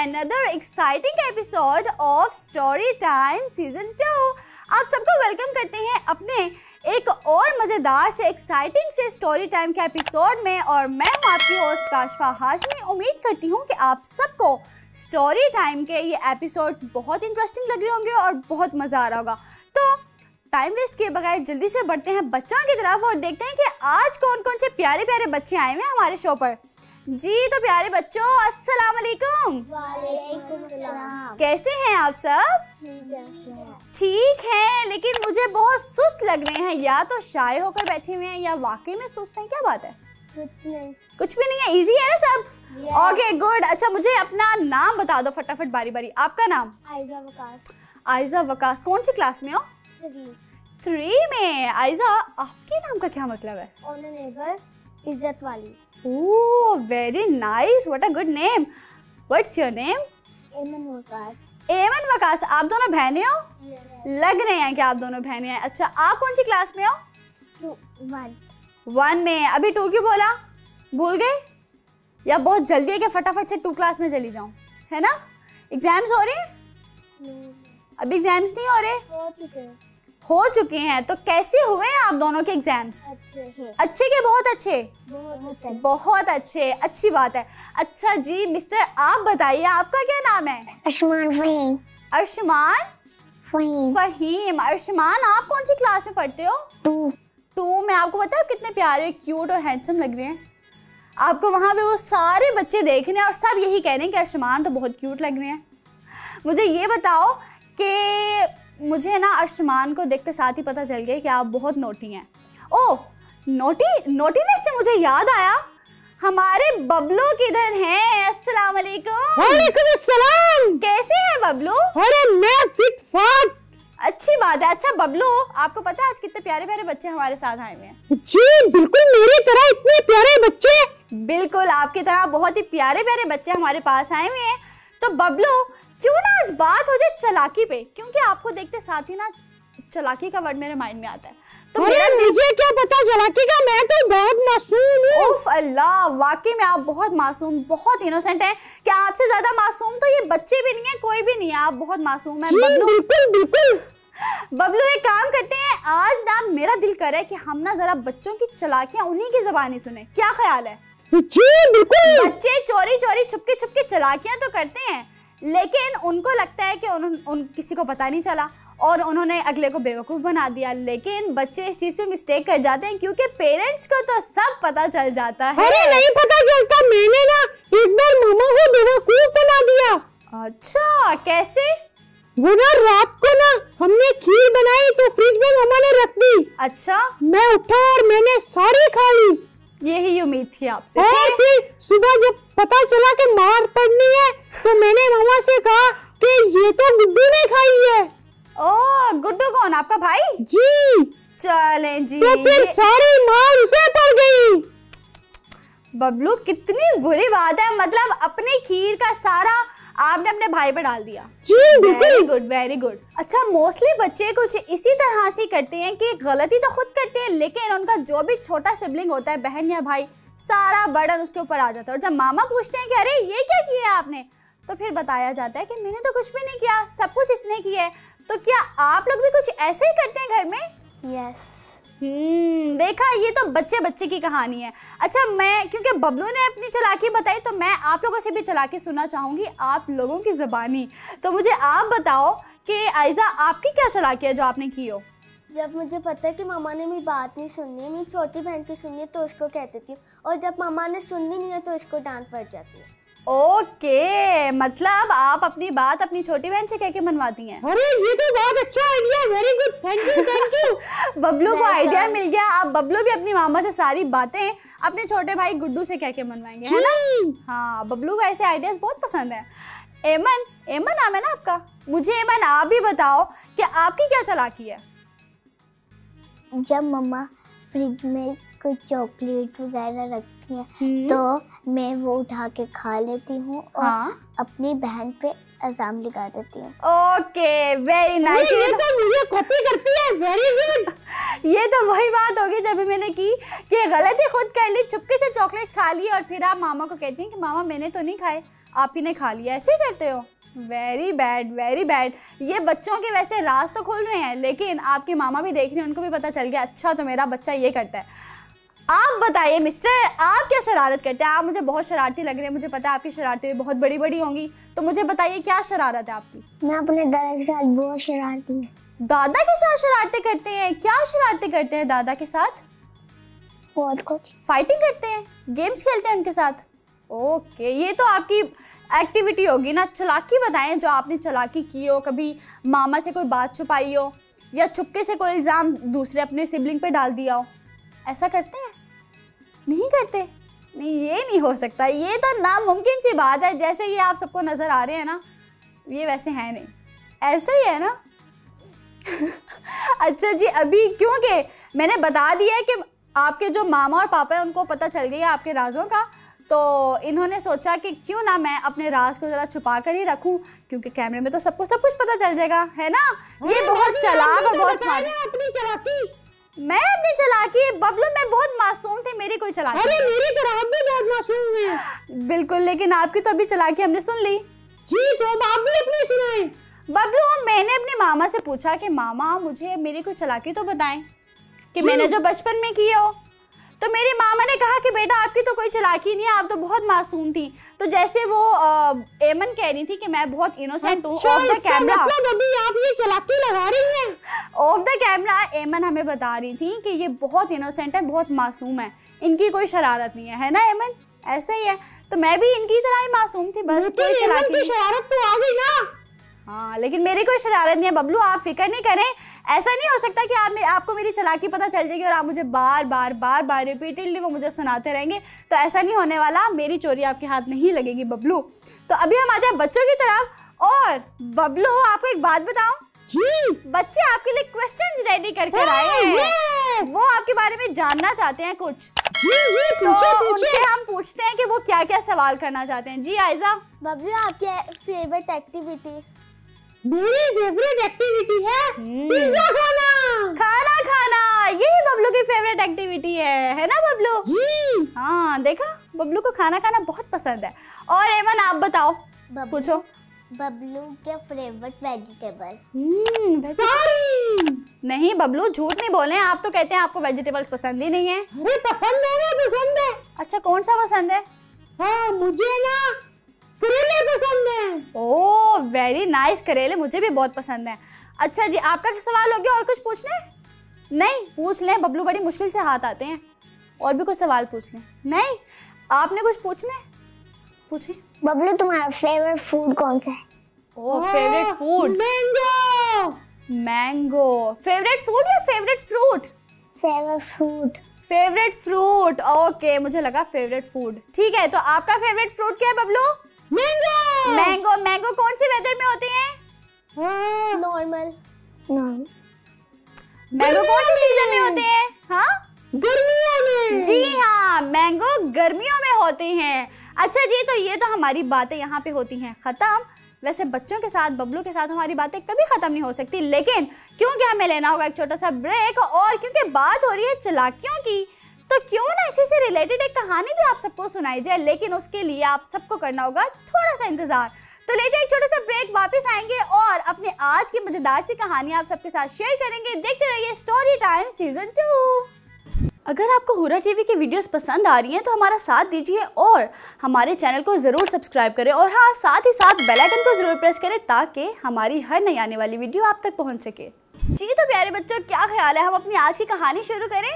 another exciting episode of Story Time Season 2। आप सबको welcome करते हैं अपने एक और मज़ेदार से एक्साइटिंग से स्टोरी टाइम के एपिसोड में। और मैं हूँ आपकी होस्ट काशफा हाशमी। उम्मीद करती हूँ कि आप सबको स्टोरी टाइम के ये एपिसोड्स बहुत इंटरेस्टिंग लग रहे होंगे और बहुत मज़ा आ रहा होगा। तो टाइम वेस्ट किए बगैर जल्दी से बढ़ते हैं बच्चों की तरफ और देखते हैं कि आज कौन कौन से प्यारे प्यारे बच्चे आए हुए हैं हमारे शो पर। जी तो प्यारे बच्चों, अस्सलाम वालेकुम। वालेकुम सलाम। कैसे हैं आप सब? ठीक है, लेकिन मुझे बहुत सुस्त लग रहे हैं। या तो शाय होकर बैठे हुए हैं या वाकई में सुस्त हैं। क्या बात है? कुछ भी नहीं है, इजी है ना सब? Okay good. अच्छा मुझे अपना नाम बता दो फटाफट बारी बारी। आपका नाम? आयजा वकास। आयजा वकास। कौन सी क्लास में हो? 3 में। आयजा, आपके नाम का क्या मतलब है? ऑनरेबल, इज्जत वाली। Oh very nice, what a good name. What's your name? एमन वकास। एमन वकास। आप दोनों बहनें हो? लग रहे हैं कि आप दोनों बहनें हैं। अच्छा आप कौन सी क्लास में हो? 1 में। अभी 2 क्यों बोला? भूल गए या बहुत जल्दी है कि फटाफट से 2 क्लास में चली जाऊं, है ना? एग्जाम्स हो रहे हैं? अभी एग्जाम्स नहीं हो रहे? हो चुके हैं। तो कैसे हुए हैं आप दोनों के एग्जाम्स? अच्छे के बहुत अच्छे? बहुत अच्छे, अच्छी बात है। अच्छा जी मिस्टर, आप बताइए आपका क्या नाम है? अर्शमान फहीम। अर्शमान फहीम। अर्शमान, आप कौन सी क्लास में पढ़ते हो? 2 में। आपको पता है कितने प्यारे, क्यूट और हैंडसम लग रहे हैं। आपको वहाँ पे वो सारे बच्चे देख रहे हैं और सब यही कह रहे हैं कि अर्शमान तो बहुत क्यूट लग रहे हैं। मुझे ये बताओ कि मुझे ना अर्शमान को देखते साथ ही पता चल गया कि आप बहुत नोटी हैं। ओह नोटीनेस से मुझे याद आया, हमारे बबलू किधर हैं? अस्सलाम वालेकुम। वालेकुम अस्सलाम। कैसे हैं बबलू? अरे मैं फिट फाट। अच्छी बात है। अच्छा बबलू, आपको पता है आज कितने प्यारे प्यारे बच्चे हमारे साथ आए हुए हैं? जी बिल्कुल, मेरी तरह इतने प्यारे बच्चे। बिल्कुल आपकी तरह बहुत ही प्यारे प्यारे बच्चे हमारे पास आए हुए हैं। तो बबलू, क्यों ना आज बात हो जाए चालाकी पे, क्योंकि आपको देखते साथ ही ना चालाकी का वर्ड मेरे माइंड में आता है। तो मुझे क्या पता चालाकी का, मैं तो बहुत मासूम हूँ। उफ अल्लाह, वाकई में आप बहुत मासूम, बहुत इनोसेंट हैं। क्या आपसे ज्यादा मासूम तो ये बच्चे भी नहीं है, कोई भी नहीं है। आप बहुत मासूम हैं बबलू। बिल्कुल बिल्कुल। बबलू एक काम करते हैं, आज ना मेरा दिल कर रहा है कि हम ना जरा बच्चों की चालाकियां उन्हीं की जुबानी सुने। क्या ख्याल है? जी बिल्कुल। बच्चे चोरी चोरी छुपके छुपके चालाकियां तो करते हैं, लेकिन उनको लगता है कि उन किसी को पता नहीं चला और उन्होंने अगले को बेवकूफ़ बना दिया। लेकिन बच्चे इस चीज़ पे मिस्टेक कर जाते हैं क्योंकि पेरेंट्स को तो सब पता चल जाता है। अरे नहीं पता चलता, मैंने ना एक बार मामा को बेवकूफ बना दिया। अच्छा कैसे? वो ना रात को ना हमने खीर बनाई तो फ्रिज में मामा ने रख दी। अच्छा। मैं उठा और मैंने सारी खा ली। यही उम्मीद थी आपसे। और फिर सुबह जब पता चला कि मार पड़नी है तो मैंने मामा से कहा कि ये तो गुड्डू ने खाई है। ओह गुड्डू कौन, आपका भाई? जी। चलें जी। तो फिर सारी मार उसे पड़ गई। बबलू कितनी बुरी बात है, मतलब अपनी खीर का सारा आपने अपने भाई पर डाल दिया। जी बिल्कुल। Very good very good. अच्छा मोस्टली बच्चे कुछ इसी तरह से करते हैं कि गलती तो खुद करते हैं, लेकिन उनका जो भी छोटा सिबलिंग होता है, बहन या भाई, सारा बर्डन उसके ऊपर आ जाता है। और जब मामा पूछते हैं कि अरे ये क्या किया आपने, तो फिर बताया जाता है कि मैंने तो कुछ भी नहीं किया, सब कुछ इसने किया है। तो क्या आप लोग भी कुछ ऐसे ही करते हैं घर में? यस। देखा, ये तो बच्चे बच्चे की कहानी है। अच्छा मैं, क्योंकि बबलू ने अपनी चालाकी बताई, तो मैं आप लोगों से भी चालाकी सुनना चाहूँगी आप लोगों की ज़बानी। तो मुझे आप बताओ कि आयजा आपकी क्या चालाकी है जो आपने की हो? जब मुझे पता है कि मामा ने मेरी बात नहीं सुननी है, मेरी छोटी बहन की सुननी है, तो उसको कह देती हूँ, और जब मामा ने सुननी नहीं है तो उसको डांट पड़ जाती है। ओके, मतलब आप अपनी बात अपनी छोटी बहन से कह के मनवाती हैं। अरे ये तो बहुत अच्छा idea, very good, thank you. Bablu को आइडिया मिल गया। अब बबलू भी अपनी मामा से सारी बातें अपने छोटे भाई गुड्डू से कह के मनवाएंगे, है ना? हाँ, बबलू को ऐसे आइडियाज बहुत पसंद है। एमन, एमन नाम है ना आपका? मुझे एमन आप भी बताओ कि आपकी क्या चालाकी है? जब मम्मा फ्रिज में कोई चॉकलेट वगैरह रखती है तो मैं वो उठा के खा लेती हूँ और अपनी बहन पे इल्जाम लगा देती हूँ। Okay very nice. ये तो मुझे कॉपी करती है, वेरी गुड। ये तो वही बात होगी जब भी मैंने की कि गलती खुद कर ली, चुपके से चॉकलेट्स खा ली और फिर आप मामा को कहती हैं कि मामा मैंने तो नहीं खाए, आप ही ने खा लिया, ऐसे ही करते हो? Very bad, very bad. ये बच्चों के वैसे राज तो खोल रहे हैं, लेकिन आपकी मामा भी देख रही हैं, उनको भी पता चल गया अच्छा तो मेरा बच्चा ये करता है। आप बताइए मिस्टर, आप क्या शरारत करते हैं? आप मुझे बहुत शरारती लग रहे हैं, मुझे पता है आपकी शरारतें बहुत बड़ी बड़ी होंगी, तो मुझे बताइए क्या शरारत है आपकी? मैं अपने दादा के साथ बहुत शरारती हूँ। दादा के साथ शरारतें करते हैं? क्या शरारतें करते हैं दादा के साथ? बहुत कुछ। फाइटिंग करते हैं, गेम्स खेलते हैं उनके साथ? ओके, ये तो आपकी एक्टिविटी होगी ना। चालाकी बताएं जो आपने चालाकी की हो, कभी मामा से कोई बात छुपाई हो या चुपके से कोई इल्ज़ाम दूसरे अपने सिबलिंग पे डाल दिया हो। ऐसा करते हैं? नहीं करते? नहीं, ये नहीं हो सकता, ये तो नामुमकिन सी बात है। जैसे ये आप सबको नज़र आ रहे हैं ना, ये वैसे है नहीं, ऐसा ही है ना। अच्छा जी, अभी क्योंकि मैंने बता दिया है कि आपके जो मामा और पापा हैं उनको पता चल गया आपके राजों का, तो इन्होंने सोचा कि क्यों ना मैं अपने राज को ज़रा छुपा कर ही रखूं, क्योंकि कैमरे में तो सबको सब कुछ पता चल जाएगा, है ना। ये बहुत चालाक और बहुत स्मार्ट है। अपनी चालाकी। मैं अपनी चालाकी? बबलू मैं बहुत मासूम थी, मेरी कोई चालाकी? अरे मेरी तरह आप भी बहुत मासूम हैं। बिल्कुल, लेकिन आपकी तो अभी चालाकी हमने सुन ली जी, तो अब आप भी अपनी सुनाएं। बबलू, मैंने अपने मामा से पूछा कि मामा मुझे मेरी कोई चालाकी तो बताएं कि मैंने जो बचपन में की हो। तो मेरी मामा ने कहा कि बेटा आपकी तो कोई चालाकी नहीं है, आप तो बहुत मासूम थी। तो जैसे वो एमन कह रही थी कि मैं बहुत इनोसेंट हूँ, ऑफ द कैमरा अभी आप ये चालाकी लगा रही हैं। ऑफ द कैमरा एमन हमें बता रही थी कि ये बहुत इनोसेंट है, बहुत मासूम है, इनकी कोई शरारत नहीं है ना एमन? ऐसा ही है, तो मैं भी इनकी तरह ही मासूम थी, बस कोई चालाकी नहीं। शरारत तो आ गई ना। हाँ, लेकिन मेरी कोई शरारत नहीं है बबलू, आप फिक्र नहीं करें। ऐसा नहीं हो सकता कि आपको मेरी चालाकी पता चल जाएगी और आप मुझे बार बार रिपीटेडली वो मुझे सुनाते रहेंगे, तो ऐसा नहीं होने वाला। मेरी चोरी आपके हाथ नहीं लगेगी बबलू। तो अभी हम आते हैं बच्चों की तरफ। और बबलू, आपको एक बात बताऊं जी, बच्चे आपके लिए क्वेश्चंस रेडी करके आए हैं, वो आपके बारे में जानना चाहते हैं कुछ। जी, तो उनसे हम पूछते हैं कि वो क्या क्या सवाल करना चाहते हैं। जी आयजा। बबलू, आपकी फेवरेट एक्टिविटी? मेरी फेवरेट एक्टिविटी है पिज्जा खाना। खाना खाना, यही बबलू की फेवरेट एक्टिविटी है ना बबलू? जी हाँ, देखा, बबलू को खाना खाना बहुत पसंद है। और एमन आप बताओ, पूछो। बबलू के फेवरेट वेजिटेबल? नहीं बबलू, झूठ नहीं बोले, आप तो कहते हैं आपको वेजिटेबल्स पसंद ही नहीं है। अरे पसंद है ना, पसंद है। अच्छा, कौन सा पसंद है? हाँ, मुझे ना करेले पसंद है। ओह वेरी नाइस, करेले मुझे भी बहुत पसंद है। अच्छा जी, आपका क्या सवाल हो गया? और कुछ पूछना है? नहीं, पूछ लें, बबलू बड़ी मुश्किल से हाथ आते हैं। और भी कुछ सवाल पूछ लें। नहीं, आपने कुछ पूछना है? पूछे। बबलू, तुम्हारा फेवरेट फूड कौन सा है? Oh, favourite food mango. Mango favourite food या favourite fruit? Favourite food. Favourite fruit, okay, मुझे लगा फेवरेट फूड। ठीक है, तो आपका फेवरेट फ्रूट क्या है बबलू? मैंगो। मैंगो। मैंगो कौन से वेदर में होते हैं? नॉर्मल। मैंगो कौन से सीजन में होते हैं? हाँ, गर्मियों में। जी हाँ, मैंगो गर्मियों में होते हैं। अच्छा जी, तो ये तो हमारी बातें यहाँ पे होती हैं खत्म। वैसे बच्चों के साथ, बबलू के साथ हमारी बातें कभी खत्म नहीं हो सकती, लेकिन क्योंकि हमें लेना होगा एक छोटा सा ब्रेक, और क्योंकि बात हो रही है चालाकियों की, तो क्यों ना इसी से रिलेटेड एक कहानी भी आप सबको सुनाई जाए। लेकिन उसके लिए आप सबको करना होगा थोड़ा सा इंतजार। तो लेते हैं एक छोटा सा ब्रेक, वापस आएंगे और अपने आज की मजेदार सी कहानी आप सबके साथ शेयर करेंगे। देखते रहिए स्टोरी टाइम सीजन 2। अगर आपको हुरा टीवी की वीडियोस पसंद आ रही हैं तो हमारा साथ दीजिए और हमारे चैनल को ज़रूर सब्सक्राइब करें, और हाँ, साथ ही साथ बेल आइकन को ज़रूर प्रेस करें ताकि हमारी हर नई आने वाली वीडियो आप तक पहुंच सके। जी तो प्यारे बच्चों, क्या ख्याल है हम अपनी आज की कहानी शुरू करें?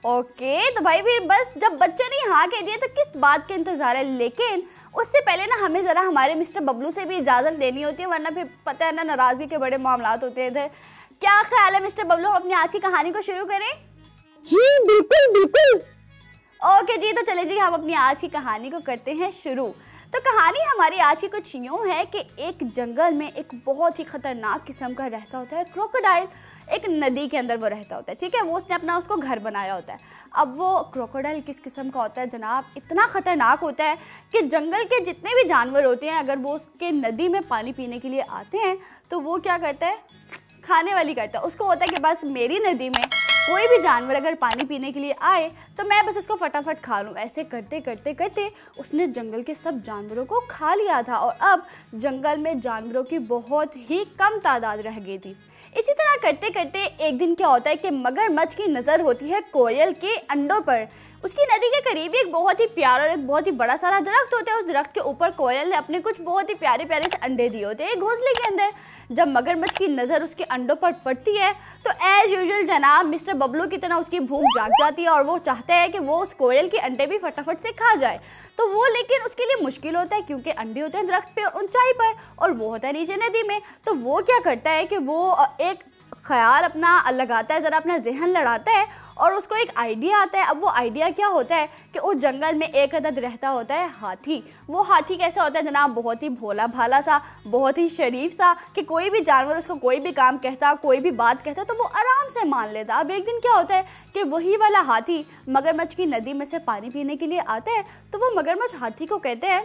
ओके, तो भाई फिर बस जब बच्चों ने हाँ कह दिया तो किस बात का इंतज़ार है। लेकिन उससे पहले ना हमें ज़रा हमारे मिस्टर बबलू से भी इजाज़त लेनी होती है, वरना फिर पता है ना नाराज़गी के बड़े मामलात होते हैं इधर। क्या ख्याल है मिस्टर बबलू, हम अपनी आज की कहानी को शुरू करें? जी बिल्कुल बिल्कुल। ओके जी, तो चले जी हम अपनी आज की कहानी को करते हैं शुरू। तो कहानी हमारी आज की कुछ यूँ है कि एक जंगल में एक बहुत ही खतरनाक किस्म का रहता होता है क्रोकोडाइल। एक नदी के अंदर वो रहता होता है, ठीक है, वो उसने अपना उसको घर बनाया होता है। अब वो क्रोकोडाइल किस किस्म का होता है जनाब, इतना ख़तरनाक होता है कि जंगल के जितने भी जानवर होते हैं अगर वो उसके नदी में पानी पीने के लिए आते हैं तो वो क्या करता है, खाने वाली करता है। उसको होता है कि बस मेरी नदी में कोई भी जानवर अगर पानी पीने के लिए आए तो मैं बस इसको फटाफट खा लूँ। ऐसे करते करते करते उसने जंगल के सब जानवरों को खा लिया था और अब जंगल में जानवरों की बहुत ही कम तादाद रह गई थी। इसी तरह करते करते एक दिन क्या होता है कि मगरमच्छ की नज़र होती है कोयल के अंडों पर। उसकी नदी के करीब एक बहुत ही प्यारा और एक बहुत ही बड़ा सारा दरख्त होता है। उस दरख्त के ऊपर कोयल ने अपने कुछ बहुत ही प्यारे प्यारे से अंडे दिए होते हैं एक घोंसले के अंदर। जब मगरमच्छ की नज़र उसके अंडों पर पड़ती है तो एज यूजुअल जनाब मिस्टर बबलू की तरह उसकी भूख जाग जाती है और वो चाहता है कि वो उस कोयल के अंडे भी फटाफट से खा जाए। तो वो लेकिन उसके लिए मुश्किल होता है क्योंकि अंडे होते हैं दरख्त पे ऊंचाई पर और वो होता है नीचे नदी में। तो वो क्या करता है कि वो एक ख्याल अपना लगाता है, ज़रा अपना जहन लड़ाता है और उसको एक आइडिया आता है। अब वो आइडिया क्या होता है कि उस जंगल में एक अदद रहता होता है हाथी। वो हाथी कैसा होता है जनाब, बहुत ही भोला भाला सा, बहुत ही शरीफ सा कि कोई भी जानवर उसको कोई भी काम कहता, कोई भी बात कहता तो वो आराम से मान लेता। अब एक दिन क्या होता है कि वही वाला हाथी मगरमच्छ की नदी में से पानी पीने के लिए आता है। तो वो मगरमच्छ हाथी को कहते हैं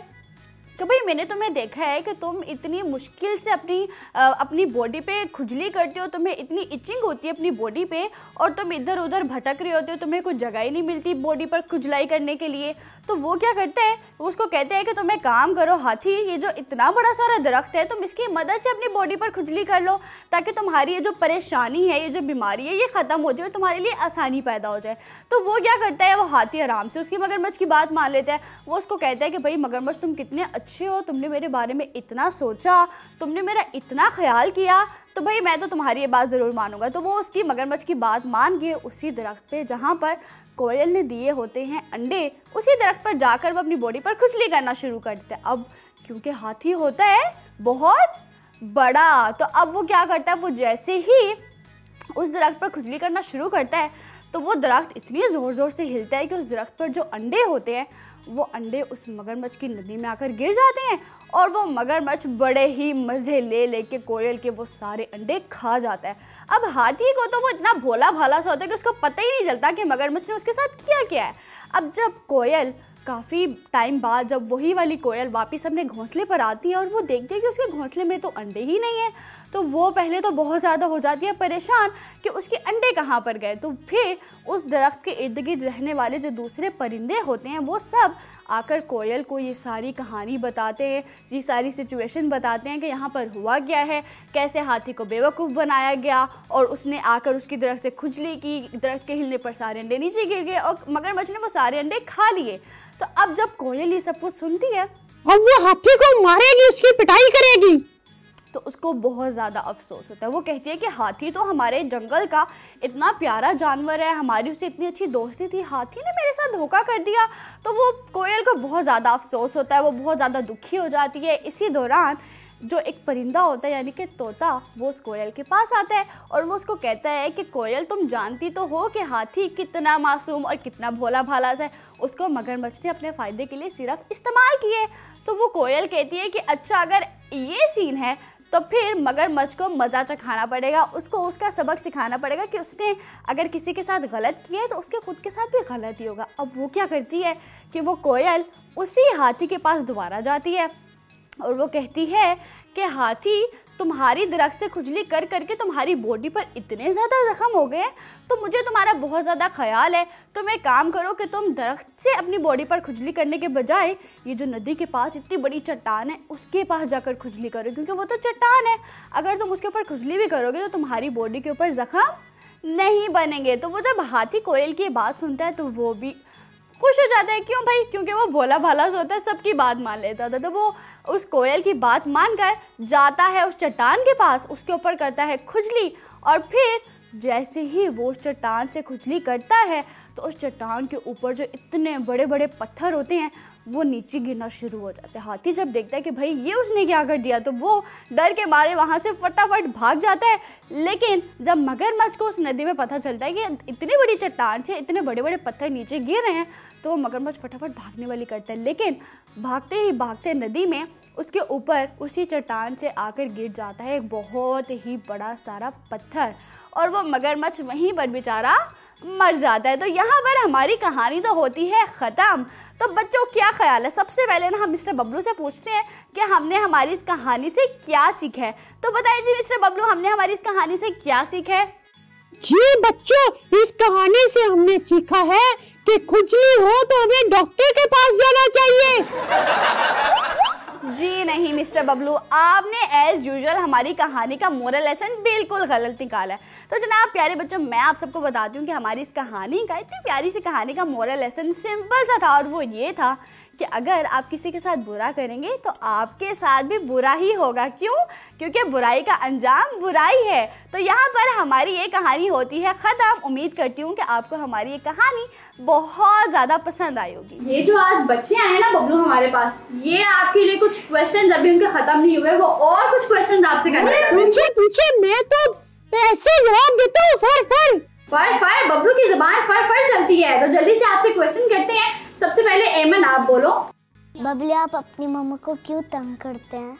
कि भाई मैंने तुम्हें देखा है कि तुम इतनी मुश्किल से अपनी बॉडी पे खुजली करते हो, तुम्हें इतनी इचिंग होती है अपनी बॉडी पे और तुम इधर उधर भटक रहे होते हो, तुम्हें कुछ जगह ही नहीं मिलती बॉडी पर खुजलाई करने के लिए। तो वो क्या करते हैं, उसको कहते हैं कि तुम एक काम करो हाथी, ये जो इतना बड़ा सारा दरख्त है तुम इसकी मदद से अपनी बॉडी पर खुजली कर लो ताकि तुम्हारी ये जो परेशानी है, ये जो बीमारी है, ये ख़त्म हो जाए और तुम्हारे लिए आसानी पैदा हो जाए। तो वो क्या करता है, वो हाथी आराम से उसकी मगरमच्छ की बात मान लेता है। वो उसको कहता है कि भाई मगरमच्छ तुम कितने अच्छे हो, तुमने मेरे बारे में इतना सोचा, तुमने मेरा इतना ख्याल किया, तो भाई मैं तो तुम्हारी ये बात ज़रूर मानूंगा। तो वो उसकी मगरमच्छ की बात मान के उसी दरख्त पे जहाँ पर कोयल ने दिए होते हैं अंडे, उसी दरख्त पर जाकर वो अपनी बॉडी पर खुजली करना शुरू कर देता है। अब क्योंकि हाथी होता है बहुत बड़ा, तो अब वो क्या करता है, वो जैसे ही उस दरख्त पर खुजली करना शुरू करता है तो वो दरख्त इतनी ज़ोर ज़ोर से हिलता है कि उस दरख्त पर जो अंडे होते हैं वो अंडे उस मगरमच्छ की नदी में आकर गिर जाते हैं और वो मगरमच्छ बड़े ही मज़े ले लेके कोयल के वो सारे अंडे खा जाता है। अब हाथी को तो वो इतना भोला भाला सा होता है कि उसको पता ही नहीं चलता कि मगरमच्छ ने उसके साथ किया क्या है। अब जब कोयल काफ़ी टाइम बाद जब वही वाली कोयल वापस अपने घोंसले पर आती है और वो देखती है कि उसके घोंसले में तो अंडे ही नहीं है, तो वो पहले तो बहुत ज़्यादा हो जाती है परेशान कि उसके अंडे कहाँ पर गए। तो फिर उस दरख्त के इर्द गिर्द रहने वाले जो दूसरे परिंदे होते हैं वो सब आकर कोयल को ये सारी कहानी बताते हैं, ये सारी सिचुएशन बताते हैं कि यहाँ पर हुआ क्या है, कैसे हाथी को बेवकूफ़ बनाया गया और उसने आकर उसकी दरख्त से खुजली की, दरख्त के हिलने पर सारे अंडे नीचे गिर गए और मगरमच्छ ने वो सारे अंडे खा लिए। तो अब जब कोयल ये सब कुछ सुनती है अब वो हाथी को मारेगी, उसकी पिटाई करेगी, तो उसको बहुत ज़्यादा अफसोस होता है। वो कहती है कि हाथी तो हमारे जंगल का इतना प्यारा जानवर है, हमारी उससे इतनी अच्छी दोस्ती थी, हाथी ने मेरे साथ धोखा कर दिया। तो वो कोयल को बहुत ज़्यादा अफसोस होता है, वो बहुत ज़्यादा दुखी हो जाती है। इसी दौरान जो एक परिंदा होता है यानी कि तोता, वो उस कोयल के पास आता है और वो उसको कहता है कि कोयल तुम जानती तो हो कि हाथी कितना मासूम और कितना भोला भाला सा है, उसको मगरमच्छ ने अपने फ़ायदे के लिए सिर्फ इस्तेमाल किए। तो वो कोयल कहती है कि अच्छा अगर ये सीन है तो फिर मगरमच्छ को मज़ा चखाना पड़ेगा, उसको उसका सबक सिखाना पड़ेगा कि उसने अगर किसी के साथ गलत किया है तो उसके खुद के साथ भी गलत ही होगा। अब वो क्या करती है कि वो कोयल उसी हाथी के पास दोबारा जाती है और वो कहती है कि हाथी तुम्हारी दरख्त से खुजली कर करके तुम्हारी बॉडी पर इतने ज़्यादा ज़ख्म हो गए तो मुझे तुम्हारा बहुत ज़्यादा ख्याल है। तुम एक काम करो कि तुम दरख्त से अपनी बॉडी पर खुजली करने के बजाय ये जो नदी के पास इतनी बड़ी चट्टान है उसके पास जाकर खुजली करो, क्योंकि वो तो चट्टान है, अगर तुम उसके ऊपर खुजली भी करोगे तो तुम्हारी बॉडी के ऊपर ज़ख्म नहीं बनेंगे। तो वो जब हाथी कोयल की बात सुनता है तो वो भी खुश हो जाता है। क्यों भाई? क्योंकि वो भोला भाला सा होता है, सबकी बात मान लेता था। तो वो उस कोयल की बात मानकर जाता है उस चट्टान के पास, उसके ऊपर करता है खुजली और फिर जैसे ही वो उस चट्टान से खुजली करता है तो उस चट्टान के ऊपर जो इतने बड़े बड़े पत्थर होते हैं वो नीचे गिरना शुरू हो जाते हैं। हाथी जब देखता है कि भाई ये उसने क्या कर दिया तो वो डर के मारे वहाँ से फटाफट भाग जाता है। लेकिन जब मगरमच्छ को उस नदी में पता चलता है कि इतनी बड़ी चट्टान से इतने बड़े बड़े पत्थर नीचे गिर रहे हैं तो वो मगरमच्छ फटाफट भागने वाली करता है, लेकिन भागते ही भागते नदी में उसके ऊपर उसी चट्टान से आकर गिर जाता है एक बहुत ही बड़ा सारा पत्थर और वो मगरमच्छ वहीं पर बेचारा मर जाता है। तो यहाँ पर हमारी कहानी तो होती है ख़त्म। तो बच्चों क्या ख्याल है? सबसे पहले ना हम मिस्टर बबलू से पूछते हैं कि हमने हमारी इस कहानी से क्या सीखा है। तो बताइए जी मिस्टर बबलू, हमने हमारी इस कहानी से क्या सीखा है? जी बच्चों, इस कहानी से हमने सीखा है कि खुजली हो तो हमें डॉक्टर के पास जाना चाहिए। जी नहीं मिस्टर बबलू, आपने एज यूजुअल हमारी कहानी का मोरल लेसन बिल्कुल गलत निकाला है। तो जनाब प्यारे बच्चों, मैं आप सबको बताती हूँ कि हमारी इस कहानी का, इतनी प्यारी सी कहानी का मोरल लेसन सिंपल सा था, और वो ये था कि अगर आप किसी के साथ बुरा करेंगे तो आपके साथ भी बुरा ही होगा। क्यों? क्योंकि बुराई का अंजाम बुराई है। तो यहाँ पर हमारी ये कहानी होती है ख़त्म। उम्मीद करती हूँ कि आपको हमारी ये कहानी बहुत ज़्यादा पसंद आई होगी। ये जो आज बच्चे आए ना बबलू हमारे पास, ये आपके लिए कुछ क्वेश्चन अभी उनके ख़त्म नहीं हुए, वो और कुछ क्वेश्चन आपसे करने पूछे, मैं तो ऐसे जवाब देता हूँ फर बबलू की ज़बान फर चलती है। तो जल्दी से आपसे क्वेश्चन करते हैं। सबसे पहले एमन आप बोलो। बबलू, आप अपनी मम्मा को क्यों तंग करते हैं?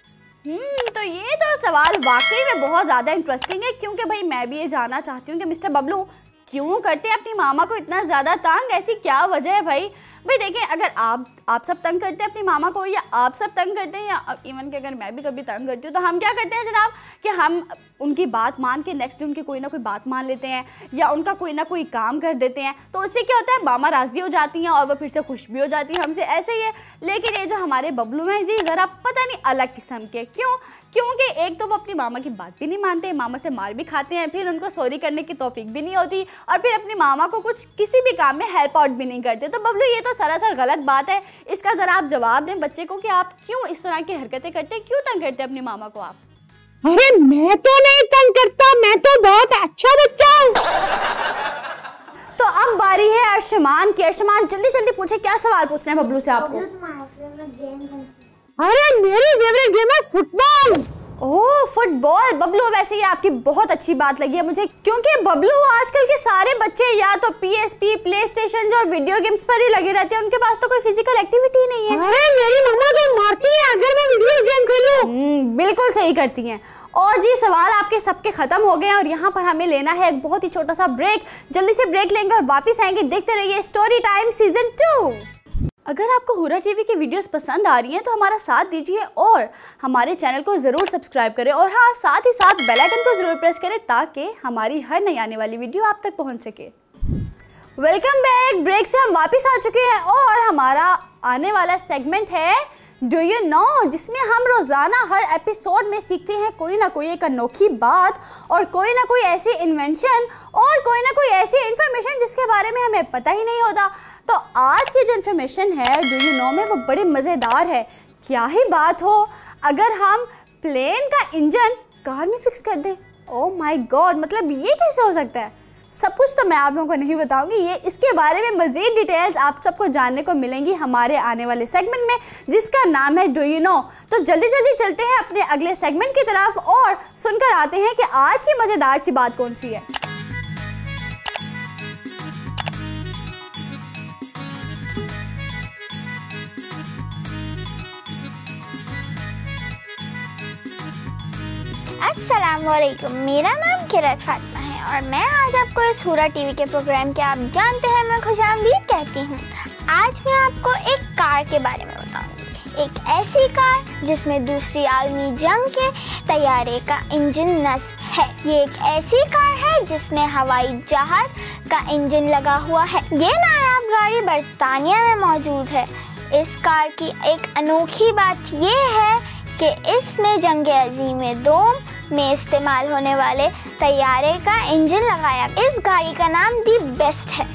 तो ये तो सवाल वाकई में बहुत ज़्यादा इंटरेस्टिंग है, क्योंकि भाई मैं भी ये जानना चाहती हूँ कि मिस्टर बबलू क्यों करते हैं अपनी मामा को इतना ज़्यादा तंग, ऐसी क्या वजह है भाई? देखिए, अगर आप सब तंग करते हैं अपनी मामा को, या आप सब तंग करते हैं, या इवन कि अगर मैं भी कभी तंग करती हूँ, तो हम क्या करते हैं जनाब कि हम उनकी बात मान के नेक्स्ट डे उनकी कोई ना कोई बात मान लेते हैं, या उनका कोई ना कोई काम कर देते हैं। तो उससे क्या होता है, मामा राज़ी हो जाती हैं और वो फिर से खुश भी हो जाती है हमसे, ऐसे ही है। लेकिन ये जो हमारे बबलू हैं जी, ज़रा पता नहीं अलग किस्म के। क्यों? क्योंकि एक तो वो अपनी मामा की बात भी नहीं मानते, मामा से मार भी खाते हैं, फिर उनको सॉरी करने की तौफीक भी नहीं होती, और फिर अपनी मामा को कुछ किसी भी काम में हेल्प आउट भी नहीं करते। तो बबलू, ये तो सरासर गलत बात है। इसका ज़रा आप जवाब दें बच्चे को कि आप क्यों इस तरह की हरकतें करते हैं, क्यों तंग करते हैं अपनी मामा को आप? अरे मैं तो नहीं तंग करता, मैं तो बहुत अच्छा बच्चा हूँ। तो अब बारी है अर्शमान की। अर्शमान जल्दी जल्दी पूछे, क्या सवाल पूछना है बबलू से आपको? अरे मेरी फेवरेट गेम है फुटबॉल। ओह फुटबॉल। बबलू, वैसे ये आपकी बहुत अच्छी बात लगी है मुझे, क्योंकि बबलू आजकल के सारे बच्चे या तो PSP, प्ले स्टेशन और वीडियो गेम्स पर ही लगे रहते हैं, उनके पास तो कोई फिजिकल एक्टिविटी नहीं है। अरे मेरी मम्मा तो मारती है अगर मैं वीडियो गेम खेलूं। बिल्कुल सही करती हैं। और जी सवाल आपके सबके खत्म हो गए हैं, और यहाँ पर हमें लेना है एक बहुत ही छोटा सा ब्रेक। जल्दी से ब्रेक लेंगे और वापस आएंगे। देखते रहिए स्टोरी टाइम सीजन 2। अगर आपको हुर्रा टीवी की वीडियोस पसंद आ रही हैं तो हमारा साथ दीजिए और हमारे चैनल को ज़रूर सब्सक्राइब करें, और हाँ, साथ ही साथ बेल आइकन को ज़रूर प्रेस करें ताकि हमारी हर नई आने वाली वीडियो आप तक पहुंच सके। Welcome back. ब्रेक से हम वापस आ चुके हैं और हमारा आने वाला सेगमेंट है डू यू नो, जिसमें हम रोज़ाना हर एपिसोड में सीखते हैं कोई ना कोई एक अनोखी बात, और कोई ना कोई ऐसी इन्वेंशन, और कोई ना कोई ऐसी इन्फॉर्मेशन जिसके बारे में हमें पता ही नहीं होता। तो आज की जो इन्फॉर्मेशन है डू यू नो में, वो बड़ी मज़ेदार है। क्या ही बात हो अगर हम प्लेन का इंजन कार में फिक्स कर दें। ओह माय गॉड, मतलब ये कैसे हो सकता है? सब कुछ तो मैं आप लोगों को नहीं बताऊंगी, ये इसके बारे में मज़ीद डिटेल्स आप सबको जानने को मिलेंगी हमारे आने वाले सेगमेंट में, जिसका नाम है डू यू नो। तो जल्दी जल्दी चलते हैं अपने अगले सेगमेंट की तरफ और सुनकर आते हैं कि आज की मज़ेदार सी बात कौन सी है। अस्सलामुअलैकुम, मेरा नाम किरत फातिमा है और मैं आज आपको इस हुर्रा टीवी के प्रोग्राम के आप जानते हैं मैं खुशामदीद कहती हूँ। आज मैं आपको एक कार के बारे में बताऊंगी, एक ऐसी कार जिसमें दूसरी आलमी जंग के तैयारे का इंजन नस्ब है। ये एक ऐसी कार है जिसमें हवाई जहाज का इंजन लगा हुआ है। ये नायाब गाड़ी बरतानिया में मौजूद है। इस कार की एक अनोखी बात ये है कि इसमें जंग अज़ीम दोम में इस्तेमाल होने वाले तैयारे का इंजन लगाया। इस गाड़ी का नाम दी बेस्ट है।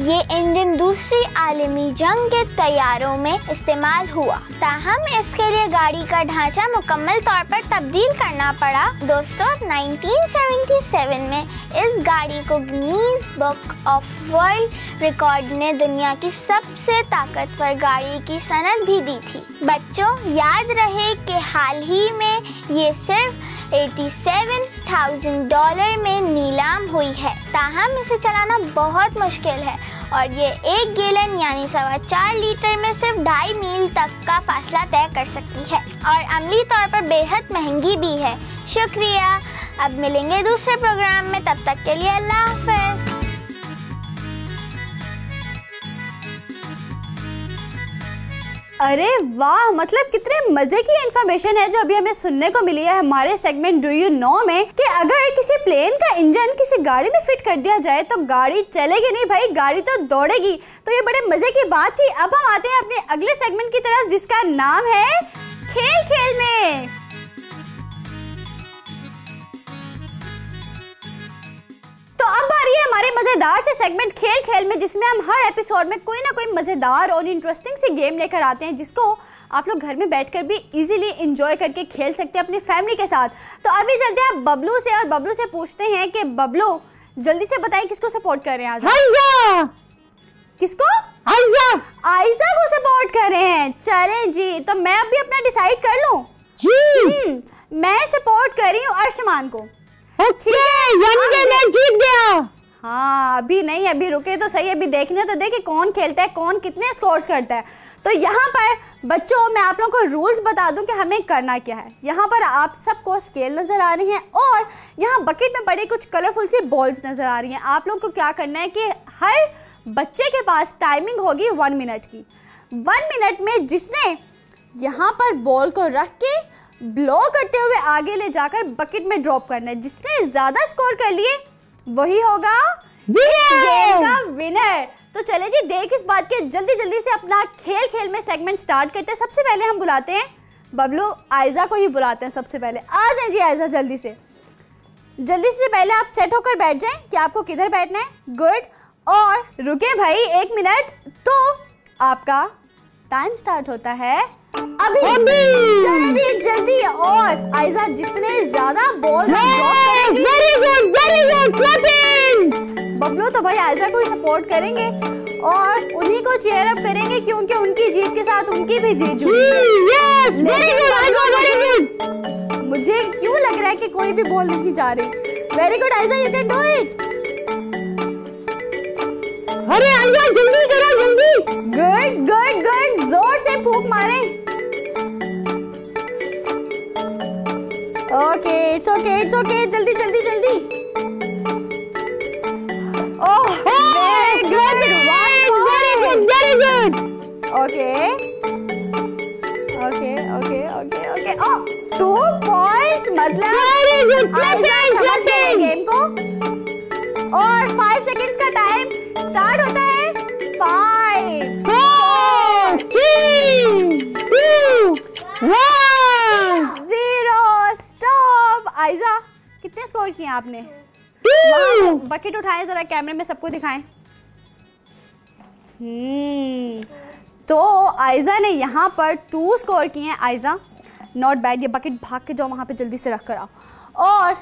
ये इंजन दूसरी आलमी जंग के तैयारों में इस्तेमाल हुआ, ताहम इसके लिए गाड़ी का ढांचा मुकम्मल तौर पर तब्दील करना पड़ा। दोस्तों, 1977 में इस गाड़ी को Guinness book of world record ने दुनिया की सबसे ताकतवर गाड़ी की सनद भी दी थी। बच्चों, याद रहे कि हाल ही में ये सिर्फ $87,000 में नीलाम हुई है। ताहम इसे चलाना बहुत मुश्किल है और ये 1 गैलन यानी 4.25 लीटर में सिर्फ 2.5 मील तक का फासला तय कर सकती है और अमली तौर पर बेहद महंगी भी है। शुक्रिया। अब मिलेंगे दूसरे प्रोग्राम में, तब तक के लिए अल्लाह हाफ़िज़। अरे वाह, मतलब कितने मजे की इंफॉर्मेशन है जो अभी हमें सुनने को मिली है हमारे सेगमेंट डू यू नो में, कि अगर किसी प्लेन का इंजन किसी गाड़ी में फिट कर दिया जाए तो गाड़ी चलेगी नहीं भाई, गाड़ी तो दौड़ेगी। तो ये बड़े मजे की बात थी। अब हम आते हैं अपने अगले सेगमेंट की तरफ जिसका नाम है खेल खेल में। तो अब आ रही है हमारे मजेदार से सेगमेंट खेल खेल में, जिसमें हम हर एपिसोड में कोई ना कोई मजेदार और इंटरेस्टिंग सी गेम लेकर आते हैं जिसको आप लोग घर में बैठकर भी इजीली एंजॉय करके खेल सकते हैं अपनी फैमिली के साथ। तो अभी चलते हैं बबलू से और बबलू से पूछते हैं कि बबलू जल्दी से बताएं किसको सपोर्ट कर रहे हैं आज? आयशा। किसको? आयशा। आयशा को सपोर्ट कर रहे हैं। चलें जी, तो मैं अभी अपना डिसाइड कर लूं जी। मैं सपोर्ट कर रही हूँ अर्शमान को। ओके, यानी कि मैं जीत गया। हाँ अभी नहीं, अभी रुके तो सही, अभी देखने तो देखे कौन खेलता है, कौन कितने स्कोर्स करता है। तो यहाँ पर बच्चों मैं आप लोगों को रूल्स बता दूं कि हमें करना क्या है। यहाँ पर आप सबको स्केल नज़र आ रही हैं और यहाँ बकेट में पड़े कुछ कलरफुल सी बॉल्स नज़र आ रही हैं। आप लोग को क्या करना है कि हर बच्चे के पास टाइमिंग होगी 1 मिनट की। 1 मिनट में जिसने यहाँ पर बॉल को रख के ब्लो करते हुए आगे ले जाकर बकेट में ड्रॉप करना है, जिसने ज़्यादा स्कोर कर लिए वही होगा गेम का विनर। तो चले जी, देख इस बात के जल्दी जल्दी से अपना खेल खेल में सेगमेंट स्टार्ट करते हैं। सबसे पहले हम बुलाते हैं बबलू, आयजा को ही बुलाते हैं सबसे पहले। आ जाए जी आयजा, जल्दी से पहले आप सेट होकर बैठ जाएं कि आपको किधर बैठना है। गुड, और रुके भाई 1 मिनट, तो आपका टाइम स्टार्ट होता है अभी। चले जी जल्दी, और आयजा जितने ज्यादा बॉल ड्रॉप करेंगी। Very good clapping. बबलू तो भाई आयजा को ही सपोर्ट करेंगे और उन्हीं को चीयर अप करेंगे क्योंकि उनकी जीत के साथ उनकी भी जीत जुड़ी है। Very good. मुझे क्यों लग रहा है कि कोई भी बॉल नहीं जा रही। Very good Ayja, you can do it. अरे आयजा जल्दी करो, जल्दी। गुड गुड गुड, जोर से फूंक मारे। ओके इट्स ओके, जल्दी जल्दी जल्दी। Oh very good, very good. Okay okay okay okay okay, oh 2 points, मतलब आयजा समझ गए गेम को। और 5 सेकंड्स का टाइम स्टार्ट होता है। 5 4 3 2 1 0 स्टॉप। आयजा कितने स्कोर किए आपने? बकेट उठाएं जरा, कैमरे में सबको दिखाएं। तो आयजा ने यहाँ पर 2 स्कोर किए हैं। आयजा नॉट बैड, ये बकेट भाग के जाओ वहाँ पे जल्दी से रख कर आओ। और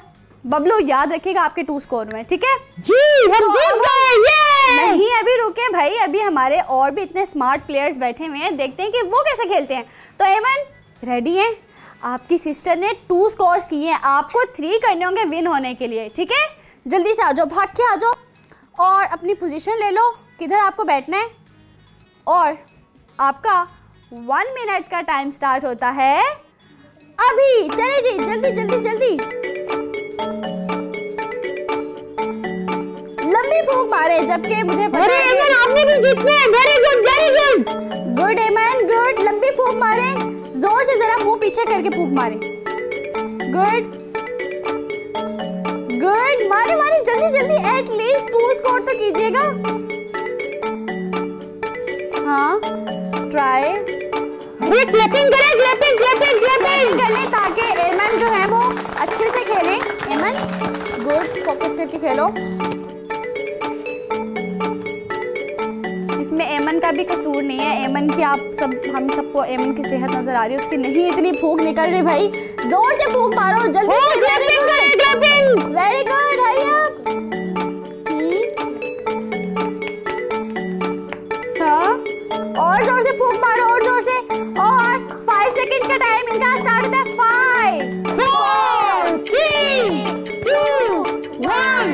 बबलू याद रखिएगा आपके 2 स्कोर में, ठीक है जी? हम जीत गए। नहीं अभी रुके भाई, अभी हमारे और भी इतने स्मार्ट प्लेयर्स बैठे हुए हैं, देखते हैं कि वो कैसे खेलते हैं। तो एमन रेडी हैं? आपकी सिस्टर ने 2 स्कोर्स किए हैं, आपको 3 करने होंगे विन होने के लिए, ठीक है? जल्दी से आ जाओ, भाग के आ जाओ और अपनी पोजीशन ले लो किधर आपको बैठना है। और आपका 1 मिनट का टाइम स्टार्ट होता है अभी। चले जी जल्दी जल्दी जल्दी, लंबी फूंक मारे, जबकि मुझे पता है एमन आपने भी जीतना है। Very good, very good. Good एमन गुड, लंबी फूंक मारे, जोर से जरा मुंह पीछे करके फूंक मारे। गुड गुड, मारे मारे जल्दी जल्दी, एटलीस्ट 2 स्कोर तो कीजिएगा। हाँ ट्राई, अरे क्लैपिंग करें, क्लैपिंग क्लैपिंग क्लैपिंग कर ले ताकि एमन जो है वो अच्छे से खेले। एमन गुड, फोकस करके खेलो। इसमें एमन का भी कसूर नहीं है, एमन की हम सबको एमन की सेहत नजर आ रही है, उसकी नहीं इतनी फूंक निकल रही भाई। जोर से फूंक मारो जल्दी से। Very good, very good, hurry up. हाँ और जोर से फूंक मारो, और जोर से। और 5 सेकंड का टाइम इनका स्टार्ट होता है। 5 4 3 2 1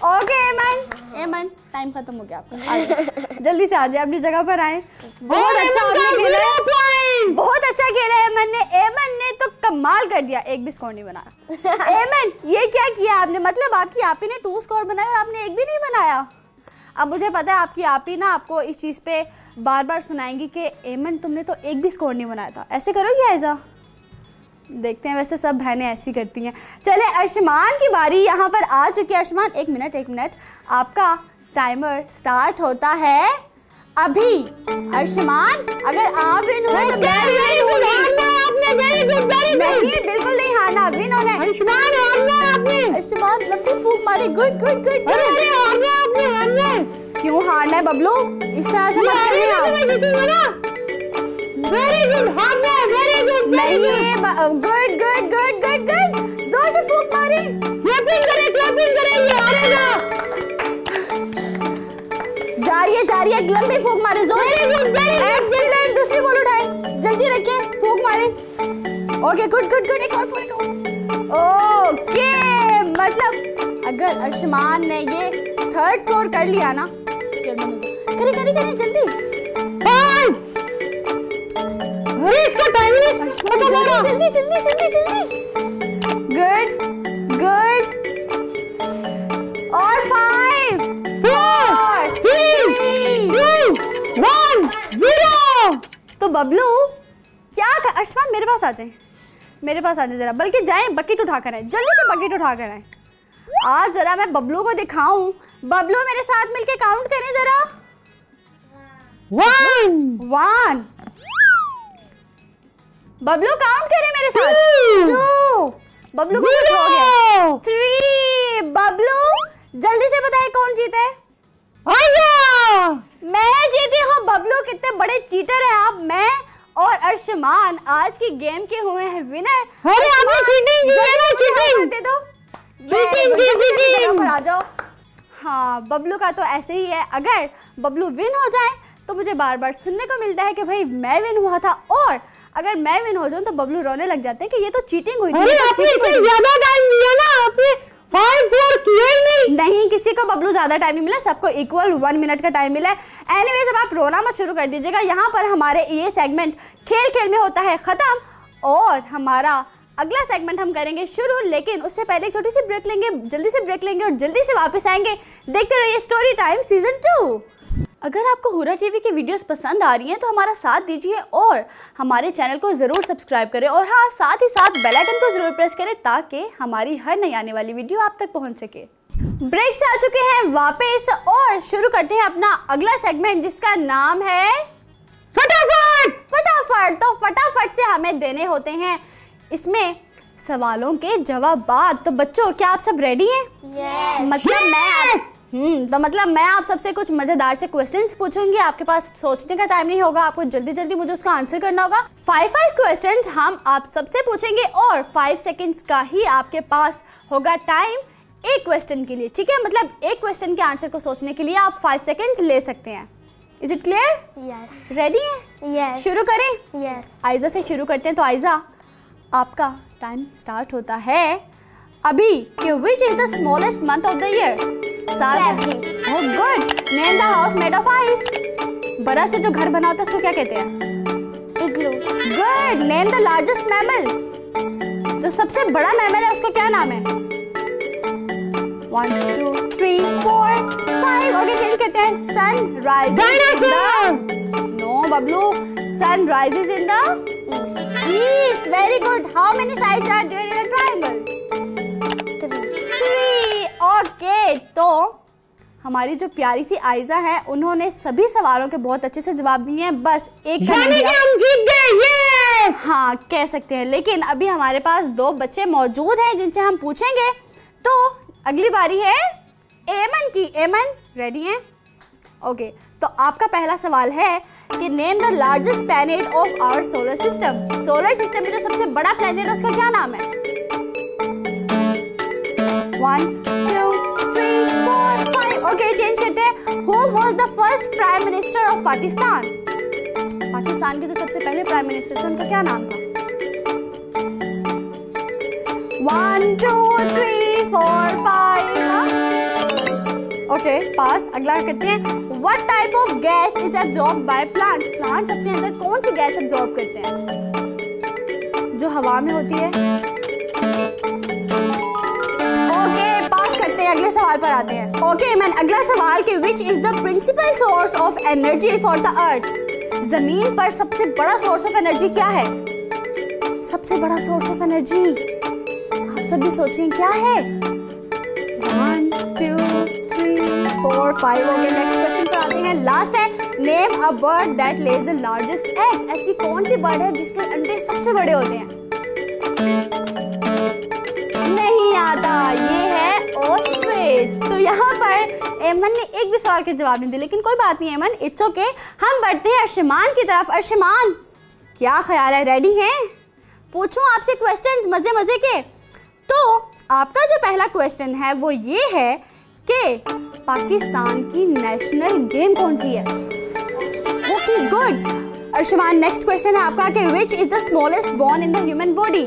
ओके एमन टाइम खत्म हो गया आपका। जल्दी से आ जाए, अपनी जगह पर आए। बहुत अच्छा आपने खेला है, बहुत अच्छा खेला है एमन ने। एमन ने तो कमाल कर दिया, एक भी स्कोर नहीं बनाया। एमन ये क्या किया आपने? मतलब आपकी आप ही ने 2 स्कोर बनाए और आपने एक भी नहीं बनाया। अब मुझे पता है आपकी आप ही ना आपको इस चीज़ पे बार बार सुनाएंगी कि एमन तुमने तो एक भी स्कोर नहीं बनाया था। ऐसे करोगी आयजा? देखते हैं, वैसे सब बहनें ऐसी करती हैं। चले अर्शमान की बारी यहाँ पर आ चुकी है। अर्शमान एक मिनट, आपका टाइमर स्टार्ट होता है अभी। अर्शमान अगर आप विन हुए तो नहीं, बिल्कुल नहीं हारना, विन होना है। अर्शमान लंबी फूंक मारी, गुड। क्यों हारना है बबलू? इस तरह से मत करिए आप। वेरी गुड, नहीं, गुड। जोर से फूंक मारी। क्लैपिंग करें, ये हारेगा। जा रही है, लंबी फूंक मारे, जोर से। एक्सीलेंट, दूसरी बॉल उठाए, जल्दी रखें, फूंक मारे। ओके, गुड, एक और। ओके, मतलब अगर अर्शमान ने ये थर्ड स्कोर कर लिया ना, करे जल्दी। इसका टाइम नहीं, जल्दी। गुड। और 5 4 3 2 1 0। तो बबलू क्या अर्शमान मेरे पास आ जाए जरा, बल्कि जाएं बकेट उठा कर आए, जल्दी से बकेट उठा कर आए। आज जरा मैं बबलू को दिखाऊं। बबलू मेरे साथ मिलके काउंट करें जरा। 1 बबलू काउंट करें मेरे साथ। 2 बबलू को कुछ हो गया। 3 बबलू जल्दी से बताए कौन जीते? मैं जीती हूँ। बबलू कितने बड़े चीटर हैं आप। मैं और अर्शमान आज की गेम के हुए हैं विनर। अरे आपने चीटिंग की है ना, चीटिंग पर आ जाओ। हाँ, बबलू का तो ऐसे ही है, अगर बबलू विन हो जाए तो मुझे बार बार सुनने को मिलता है कि भाई मैं विन हुआ था, और अगर मैं विन हो जाऊं तो बबलू रोने लग जाते हैं कि ये तो चीटिंग हुई थी। अरे आपने इसे ज्यादा टाइम दिया ना, आपने 5-4 किया ही नहीं, किसी को बबलू ज्यादा टाइम नहीं मिला, सबको इक्वल 1 मिनट का टाइम मिला है। एनीवेज, अब आप रोना मत शुरू कर दीजिएगा। यहाँ पर हमारे ये सेगमेंट खेल में होता है खत्म, और हमारा अगला सेगमेंट हम करेंगे शुरू, लेकिन उससे पहले एक छोटी सी ब्रेक लेंगे, जल्दी से ब्रेक लेंगे और जल्दी से वापस आएंगे। देखते रहिए स्टोरी टाइम सीजन 2। अगर आपको हुरा टीवी की वीडियोस पसंद आ रही हैं तो हमारा साथ दीजिए और हमारे चैनल को ज़रूर सब्सक्राइब करें, और हाँ, साथ ही साथ बेल आइकन को ज़रूर प्रेस करें ताकि हमारी हर नई आने वाली वीडियो आप तक पहुंच सके। ब्रेक से आ चुके हैं वापस और शुरू करते हैं अपना अगला सेगमेंट, जिसका नाम है फटाफट। तो फटाफट से हमें देने होते हैं इसमें सवालों के जवाब। तो बच्चों, क्या आप सब रेडी हैं? मतलब मैं आप सबसे कुछ मजेदार से क्वेश्चंस पूछूंगी। आपके पास सोचने का टाइम नहीं होगा, आपको जल्दी जल्दी मुझे उसका आंसर करना होगा। 5 क्वेश्चंस हम आप सबसे पूछेंगे और 5 सेकंड्स का ही आपके पास होगा टाइम एक क्वेश्चन के लिए, ठीक है? मतलब एक क्वेश्चन के आंसर को सोचने के लिए आप 5 सेकंड्स ले सकते हैं। Is it clear? Yes. Ready है? यस। शुरू करें? यस। आयजा से शुरू करते हैं। तो आयजा, आपका टाइम स्टार्ट होता है अभी। कि which is the smallest month of the year? साल। Oh good. Name the house made of ice. बर्फ से जो घर बना होता है उसको क्या कहते हैं? Igloo. Good. Name the largest mammal. जो सबसे बड़ा मैमल है उसको क्या नाम है? 1 2 3 4 5। ओके, चेंज करते हैं। Sun rises in the no Bablu, sun rises in the east. Very good. How many sides are there in a triangle? 3। Okay, तो हमारी जो प्यारी सी आयजा है, उन्होंने सभी सवालों के बहुत अच्छे से जवाब दिए हैं। बस एक हम जीत गए। हाँ, कह सकते हैं। लेकिन अभी हमारे पास 2 बच्चे मौजूद हैं जिनसे हम पूछेंगे। तो अगली बारी है एमन की। एमन, रेडी हैं? ओके, तो आपका पहला सवाल है कि name the largest planet of our solar system. Solar system में जो सबसे बड़ा प्लैनेट है उसका क्या नाम है? 1 2 3 4 5। ओके, चेंज करते हैं। Who was the first prime minister of Pakistan? Pakistan के जो सबसे पहले प्राइम मिनिस्टर थे उनका क्या नाम था? 1 2 3 4 5। ओके, पास। अगला करते हैं। What type of gas is absorbed by plants? Plants अपने अंदर कौन सी गैस एब्जॉर्ब करते हैं जो हवा में होती है? ओके, पास करते हैं। अगले सवाल पर आते हैं। ओके मैन, अगला सवाल कि which is the principal source of energy for the earth? जमीन पर सबसे बड़ा सोर्स ऑफ एनर्जी क्या है? सबसे बड़ा सोर्स ऑफ एनर्जी आप सब भी सोचें क्या है? 1 2 3 4 5। ओके नेक्स्ट क्वेश्चन पर आते हैं, लास्ट है। Name a bird that Lay's the largest eggs. ऐसी कौन सी बर्ड है जिसके अंडे सबसे बड़े होते हैं? नहीं आता, ये है ऑस्ट्रिच। तो यहाँ पर एमन ने एक भी सवाल के जवाब नहीं दिए, लेकिन कोई बात नहीं एमन, इट्स ओके। हम बढ़ते हैं अर्शमान की तरफ। अर्शमान क्या ख्याल है, रेडी हैं? पूछूं आपसे क्वेश्चन मजे मजे के? तो आपका जो पहला क्वेश्चन है वो ये है कि पाकिस्तान की नेशनल गेम कौन सी है? Okay good Arshman, next question है आपका कि which is the smallest bone in the human body?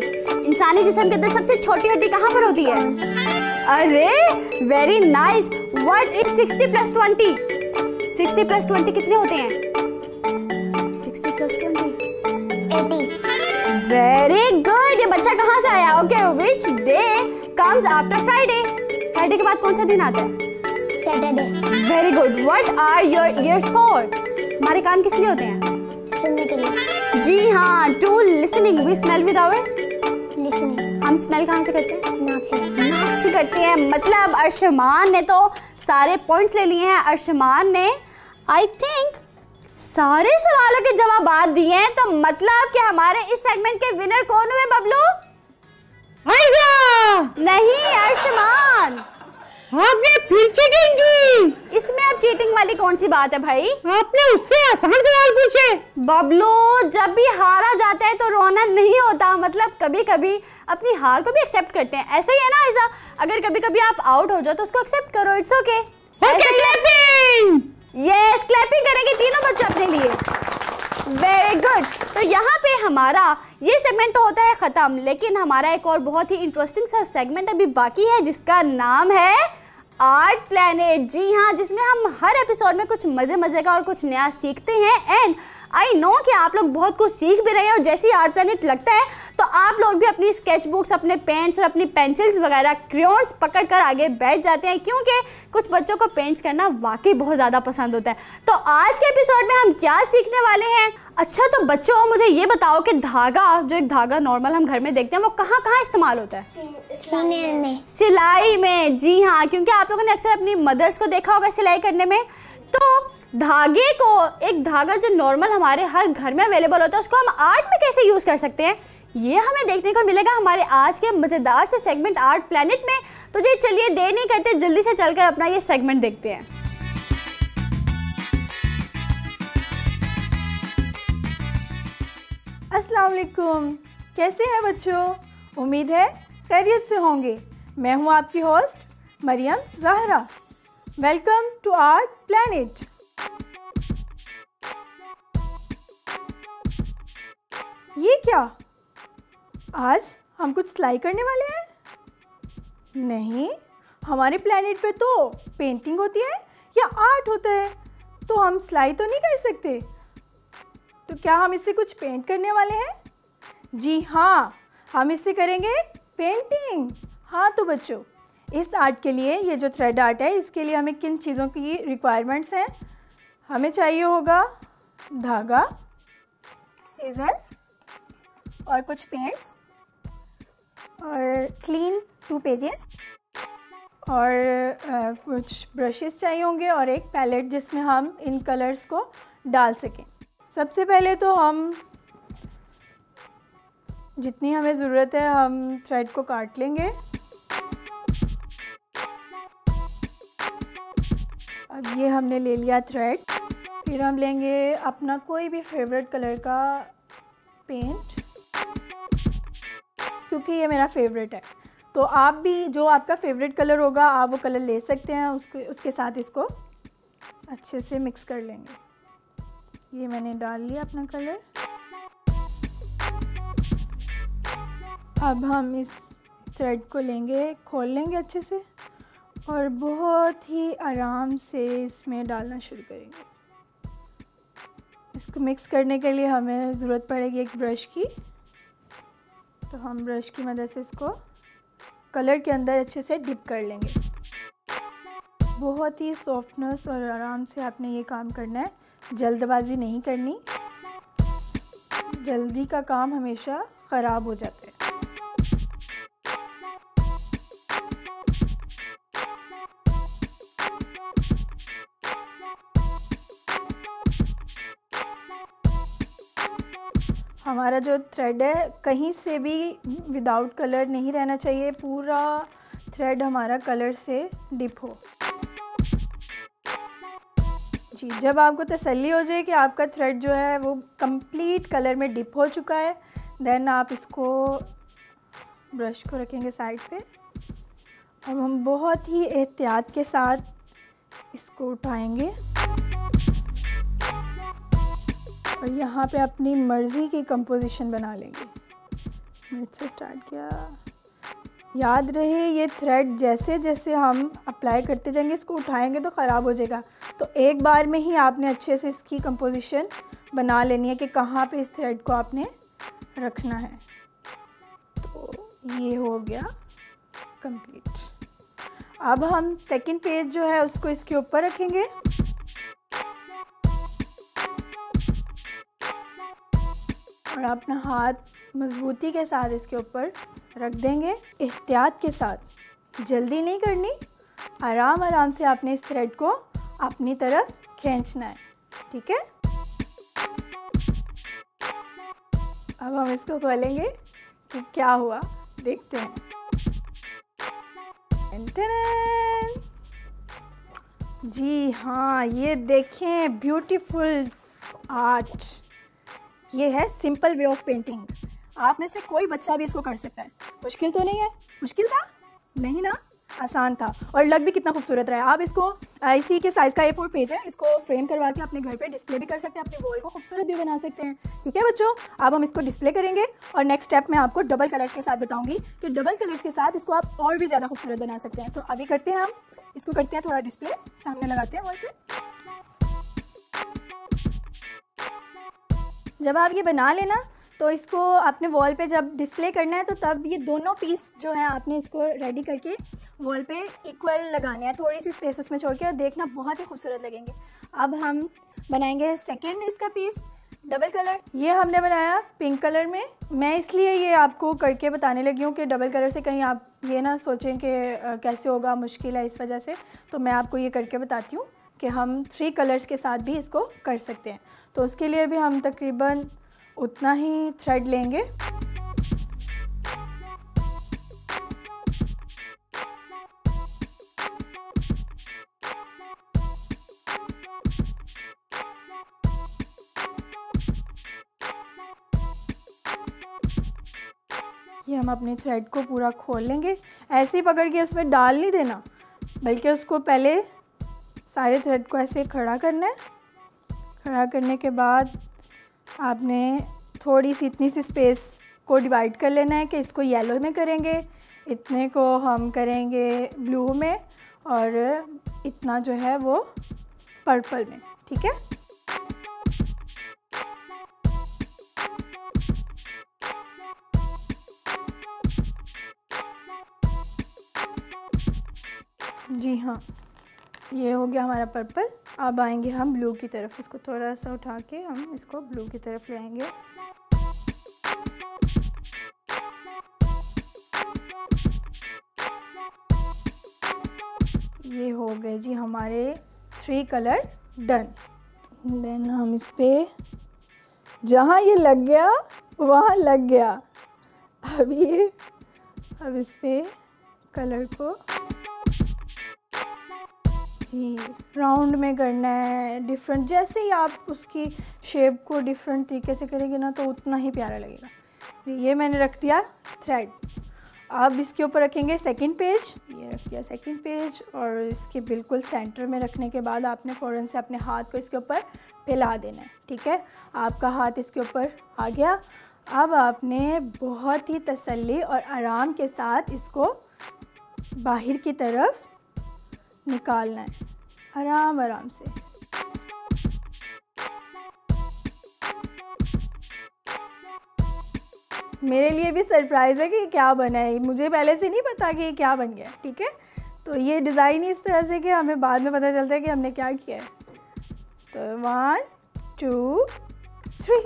इंसानी जिस्म के अंदर सबसे छोटी हड्डी कहाँ पर होती है? अरे वेरी नाइस। What is 60 + 20? 60 + 20 कितने होते हैं? 60 + 20 80। Very good. ये बच्चा कहाँ से आया? Okay which day comes after Friday? Friday के बाद कौन सा दिन आता है? Saturday. Very good. What are your ears for? हमारे कान किस लिए होते हैं? सुनने के लिए। जी हाँ, to listening. We smell with our listening. हम स्मेल कहाँ से करते हैं? नाक से। नाक से करते हैं। मतलब अर्शमान ने तो सारे पॉइंट्स ले लिए हैं। अर्शमान ने आई थिंक सारे सवालों के जवाब दिए हैं, तो मतलब कि हमारे इस सेगमेंट के विनर कौन हुए बबलू? नहीं अर्शमान, आपने फिर चीटिंग की। इसमें अब चीटिंग वाली कौन सी बात है भाई? आपने उससे आसान सवाल पूछे। बबलू जब भी हारा जाता है तो रोना नहीं होता, मतलब कभी कभी अपनी हार को भी एक्सेप्ट करते हैं। ऐसा ही है ना ऐसा, अगर कभी कभी आप आउट हो जाओ तो उसको एक्सेप्ट करो, it's okay. Clapping. Yes clapping करेंगे तीनों बच्चे अपने लिए। Very good. तो यहाँ पे हमारा ये सेगमेंट तो होता है खत्म, लेकिन हमारा एक और बहुत ही इंटरेस्टिंग सा सेगमेंट अभी बाकी है जिसका नाम है आर्ट प्लैनेट। जी हाँ, जिसमें हम हर एपिसोड में कुछ मजे मजे का और कुछ नया सीखते हैं। एंड आई नो कि आप लोग बहुत कुछ सीख भी रहे हैं, और जैसे ही आर्ट प्लैनेट लगता है तो आप लोग भी अपनी स्केच बुक्स, अपने पेंट्स और अपनी पेंसिल्स वगैरह क्रेयॉन्स पकड़ कर आगे बैठ जाते हैं, क्योंकि कुछ बच्चों को पेंट्स करना वाकई बहुत ज़्यादा पसंद होता है। तो आज के एपिसोड में हम क्या सीखने वाले हैं? अच्छा तो बच्चों मुझे ये बताओ कि धागा, जो एक धागा नॉर्मल हम घर में देखते हैं, वो कहाँ कहाँ इस्तेमाल होता है? सीने में। सिलाई में। जी हाँ, क्योंकि आप लोगों ने अक्सर अपनी मदर्स को देखा होगा सिलाई करने में। तो धागे को, एक धागा जो नॉर्मल हमारे हर घर में अवेलेबल होता है, उसको हम आर्ट में कैसे यूज़ कर सकते हैं, ये हमें देखने को मिलेगा हमारे आज के मज़ेदार से सेगमेंट आर्ट प्लैनेट में। तो जी चलिए देर नहीं करते, जल्दी से चलकर अपना ये सेगमेंट देखते हैं। अस्सलाम वालेकुम, कैसे हैं बच्चों? उम्मीद है खैरियत से होंगे। मैं हूं आपकी host Mariam Zahra. Welcome to Art Planet. ये क्या, आज हम कुछ सिलाई करने वाले हैं? नहीं, हमारे प्लैनेट पे तो पेंटिंग होती है या आर्ट होता है, तो हम सिलाई तो नहीं कर सकते। तो क्या हम इससे कुछ पेंट करने वाले हैं? जी हाँ, हम इससे करेंगे पेंटिंग। हाँ तो बच्चों, इस आर्ट के लिए, ये जो थ्रेड आर्ट है, इसके लिए हमें किन चीज़ों की रिक्वायरमेंट्स हैं? हमें चाहिए होगा धागा, सीजर और कुछ पेंट्स और क्लीन 2 पेजेस और कुछ ब्रशेस चाहिए होंगे और एक पैलेट जिसमें हम इन कलर्स को डाल सकें। सबसे पहले तो हम जितनी हमें ज़रूरत है हम थ्रेड को काट लेंगे। अब ये हमने ले लिया थ्रेड। फिर हम लेंगे अपना कोई भी फेवरेट कलर का पेंट, क्योंकि ये मेरा फेवरेट है। तो आप भी जो आपका फेवरेट कलर होगा आप वो कलर ले सकते हैं। उसके साथ इसको अच्छे से मिक्स कर लेंगे। ये मैंने डाल लिया अपना कलर। अब हम इस थ्रेड को लेंगे, खोल लेंगे अच्छे से और बहुत ही आराम से इसमें डालना शुरू करेंगे। इसको मिक्स करने के लिए हमें ज़रूरत पड़ेगी एक ब्रश की। तो हम ब्रश की मदद से इसको कलर के अंदर अच्छे से डिप कर लेंगे। बहुत ही सॉफ्टनेस और आराम से आपने ये काम करना है, जल्दबाजी नहीं करनी। जल्दी का काम हमेशा ख़राब हो जाता है। हमारा जो थ्रेड है कहीं से भी विदाउट कलर नहीं रहना चाहिए, पूरा थ्रेड हमारा कलर से डिप हो। जी, जब आपको तसल्ली हो जाए कि आपका थ्रेड जो है वो कंप्लीट कलर में डिप हो चुका है, देन आप इसको ब्रश को रखेंगे साइड पे। अब हम बहुत ही एहतियात के साथ इसको उठाएंगे और यहाँ पे अपनी मर्ज़ी की कंपोजिशन बना लेंगे। मिड से स्टार्ट किया। याद रहे ये थ्रेड जैसे जैसे हम अप्लाई करते जाएंगे, इसको उठाएंगे तो ख़राब हो जाएगा। तो एक बार में ही आपने अच्छे से इसकी कंपोजिशन बना लेनी है कि कहाँ पे इस थ्रेड को आपने रखना है। तो ये हो गया कंप्लीट। अब हम सेकंड पेज जो है उसको इसके ऊपर रखेंगे और अपना हाथ मजबूती के साथ इसके ऊपर रख देंगे। एहतियात के साथ, जल्दी नहीं करनी, आराम आराम से आपने इस थ्रेड को अपनी तरफ खींचना है, ठीक है। अब हम इसको खोलेंगे कि क्या हुआ, देखते हैं। जी हाँ, ये देखें, ब्यूटीफुल आर्ट। ये है सिंपल वे ऑफ पेंटिंग। आप में से कोई बच्चा भी इसको कर सकता है। मुश्किल तो नहीं है? मुश्किल था? नहीं ना, आसान था और लग भी कितना खूबसूरत रहा है। आप इसको इसी के साइज़ का A4 पेज है, इसको फ्रेम करवा के अपने घर पे डिस्प्ले भी कर सकते हैं, अपने वॉल को खूबसूरत भी बना सकते हैं, ठीक है बच्चों। अब हम इसको डिस्प्ले करेंगे और नेक्स्ट स्टेप में आपको डबल कलर्स के साथ बताऊंगी कि डबल कलर्स के साथ इसको आप और भी ज़्यादा खूबसूरत बना सकते हैं। तो अभी करते हैं, हम इसको करते हैं थोड़ा डिस्प्ले, सामने लगाते हैं वॉल पे। जब आप ये बना लेना तो इसको अपने वॉल पे जब डिस्प्ले करना है तो तब ये दोनों पीस जो है आपने इसको रेडी करके वॉल पे इक्वल लगाने हैं, थोड़ी सी स्पेस उसमें छोड़ के, और देखना बहुत ही खूबसूरत लगेंगे। अब हम बनाएंगे सेकंड इसका पीस, डबल कलर। ये हमने बनाया पिंक कलर में। मैं इसलिए ये आपको करके बताने लगी हूँ कि डबल कलर से कहीं आप ये ना सोचें कि कैसे होगा, मुश्किल है, इस वजह से तो मैं आपको ये करके बताती हूँ कि हम 3 कलर्स के साथ भी इसको कर सकते हैं। तो उसके लिए भी हम तकरीबन उतना ही थ्रेड लेंगे। ये हम अपने थ्रेड को पूरा खोल लेंगे, ऐसे ही पकड़ के उसमें डाल नहीं देना, बल्कि उसको पहले सारे थ्रेड को ऐसे खड़ा करना है। खड़ा करने के बाद आपने थोड़ी सी इतनी सी स्पेस को डिवाइड कर लेना है कि इसको येलो में करेंगे, इतने को हम करेंगे ब्लू में और इतना जो है वो पर्पल में, ठीक है। जी हाँ, ये हो गया हमारा पर्पल। अब आएंगे हम ब्लू की तरफ, इसको थोड़ा सा उठा के हम इसको ब्लू की तरफ ले आएंगे। ये हो गए जी हमारे 3 कलर डन। देन हम इस पे जहाँ ये लग गया वहाँ लग गया। अब इस पे कलर को जी राउंड में करना है, डिफरेंट, जैसे ही आप उसकी शेप को डिफरेंट तरीके से करेंगे ना तो उतना ही प्यारा लगेगा जी। ये मैंने रख दिया थ्रेड। अब इसके ऊपर रखेंगे सेकंड पेज। ये रख दिया सेकंड पेज और इसके बिल्कुल सेंटर में रखने के बाद आपने फ़ौरन से अपने हाथ को इसके ऊपर फैला देना है, ठीक है। आपका हाथ इसके ऊपर आ गया। अब आपने बहुत ही तसल्ली और आराम के साथ इसको बाहर की तरफ निकालना है, आराम आराम से। मेरे लिए भी सरप्राइज़ है कि क्या बना है, मुझे पहले से नहीं पता कि क्या बन गया, ठीक है। तो ये डिज़ाइन ही इस तरह से कि हमें बाद में पता चलता है कि हमने क्या किया है। तो 1 2 3,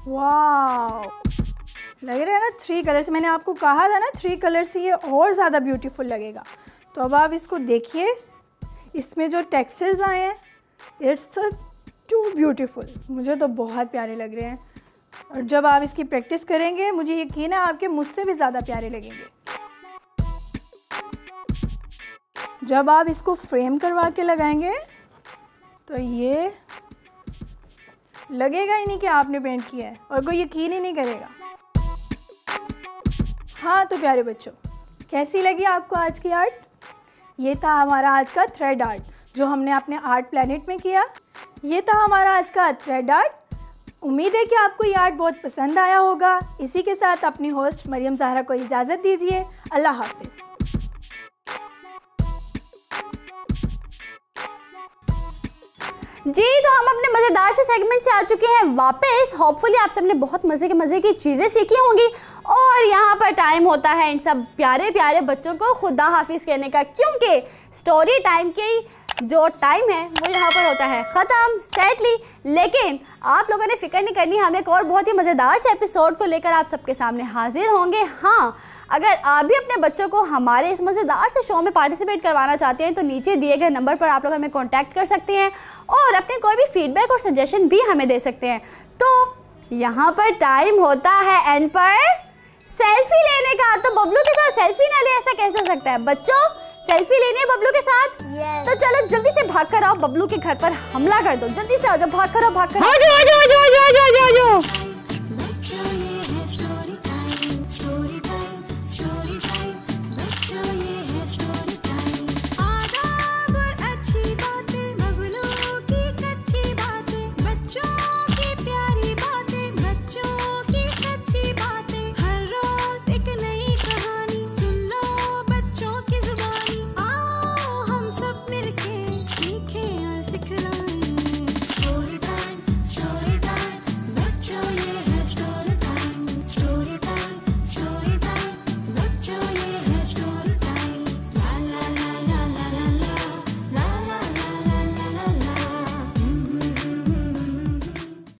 वाओ, लग रहा है ना 3 कलर्स। मैंने आपको कहा था ना 3 कलर से ये और ज़्यादा ब्यूटीफुल लगेगा। तो अब आप इसको देखिए, इसमें जो टेक्सचर्स आए हैं, इट्स टू ब्यूटीफुल, मुझे तो बहुत प्यारे लग रहे हैं। और जब आप इसकी प्रैक्टिस करेंगे, मुझे यकीन है आपके मुझसे भी ज़्यादा प्यारे लगेंगे। जब आप इसको फ्रेम करवा के लगाएंगे तो ये लगेगा ही नहीं कि आपने पेंट किया है और कोई यकीन ही नहीं करेगा। हाँ तो प्यारे बच्चों, कैसी लगी आपको आज की आर्ट? ये था हमारा आज का थ्रेड आर्ट जो हमने अपने आर्ट प्लैनेट में किया। ये था हमारा आज का थ्रेड आर्ट। उम्मीद है कि आपको ये आर्ट बहुत पसंद आया होगा। इसी के साथ अपनी होस्ट मरियम ज़हरा को इजाज़त दीजिए। अल्लाह हाफिज़। जी, तो हम अपने मज़ेदार से सेगमेंट से आ चुके हैं वापस। होपफुली आप सबने बहुत मज़े की चीज़ें सीखी होंगी और यहाँ पर टाइम होता है इन सब प्यारे प्यारे बच्चों को खुदा हाफिज़ कहने का, क्योंकि स्टोरी टाइम की जो टाइम है वो यहाँ पर होता है ख़त्म सैडली। लेकिन आप लोगों ने फिक्र नहीं करनी, हम एक और बहुत ही मज़ेदार से एपिसोड को लेकर आप सबके सामने हाजिर होंगे। हाँ, अगर आप भी अपने बच्चों को हमारे इस मज़ेदार से शो में पार्टिसिपेट करवाना चाहते हैं तो नीचे दिए गए नंबर पर आप लोग हमें कांटेक्ट कर सकते हैं और अपने कोई भी फीडबैक और सजेशन भी हमें दे सकते हैं। तो यहाँ पर टाइम होता है एंड पर सेल्फी लेने का। तो बबलू के साथ सेल्फी ना ले, ऐसा कैसे हो सकता है? बच्चों, सेल्फी लेनी है बबलू के साथ? yes. तो चलो जल्दी से भाग कर आओ, बबलू के घर पर हमला कर दो। जल्दी से आओ, जब भाग कर आओ, भाग कर आओ। आ जाओ।